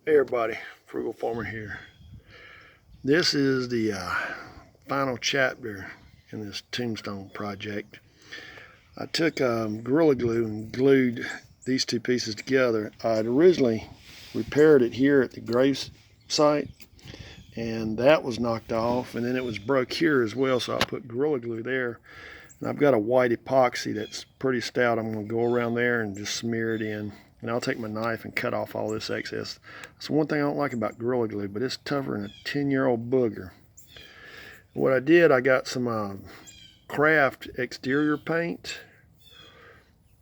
Hey everybody, Frugal Farmer here. This is the final chapter in this Tombstone project. I took Gorilla Glue and glued these two pieces together. I'd originally repaired it here at the grave site, and that was knocked off, and then it was broke here as well, so I put Gorilla Glue there. And I've got a white epoxy that's pretty stout. I'm going to go around there and just smear it in. And I'll take my knife and cut off all this excess. That's one thing I don't like about Gorilla Glue, but it's tougher than a 10-year-old booger. What I did, I got some craft exterior paint,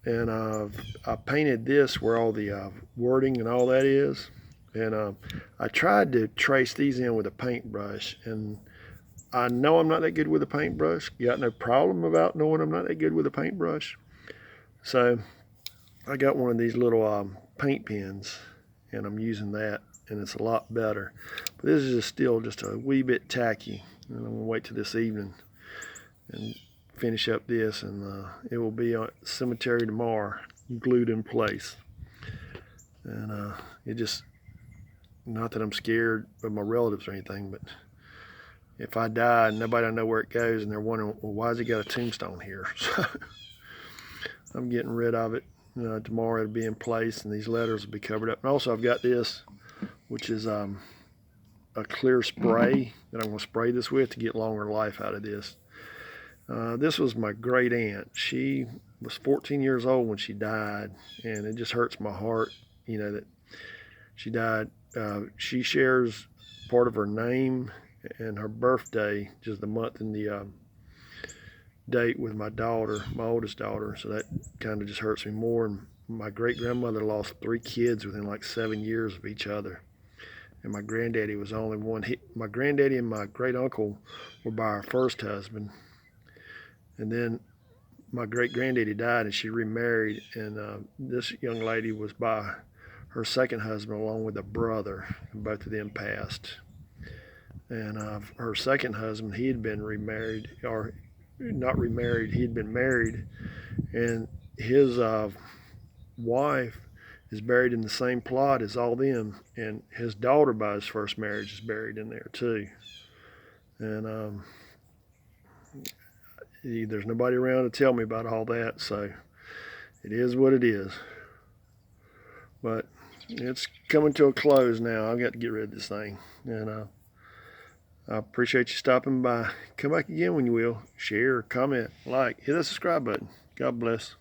and I painted this where all the wording and all that is. And I tried to trace these in with a paintbrush, and I know I'm not that good with a paintbrush. Got no problem about knowing I'm not that good with a paintbrush. So I got one of these little paint pens, and I'm using that, and it's a lot better. But this is still just a wee bit tacky, and I'm gonna wait till this evening and finish up this, and it will be on cemetery tomorrow, glued in place. And it just, not that I'm scared of my relatives or anything, but if I die and nobody know where it goes, and they're wondering, well, why's he got a tombstone here? So I'm getting rid of it. Tomorrow it'll be in place, and these letters will be covered up. And also I've got this, which is a clear spray that I'm going to spray this with to get longer life out of this. This was my great aunt. She was 14 years old when she died, and it just hurts my heart, that she died. She shares part of her name and her birthday, just the month and the date, with my daughter, my oldest daughter, so that kind of just hurts me more. And my great-grandmother lost 3 kids within like 7 years of each other, and my granddaddy was the only one. My granddaddy and my great-uncle were by her first husband, and then my great-granddaddy died and she remarried, and this young lady was by her second husband along with a brother, and both of them passed. And her second husband, he had been remarried, or not remarried, he had been married, and his wife is buried in the same plot as all them, and his daughter by his first marriage is buried in there too. And there's nobody around to tell me about all that, so it is what it is. But it's coming to a close now. I've got to get rid of this thing, and I appreciate you stopping by. Come back again when you will. Share, comment, like, hit that subscribe button. God bless.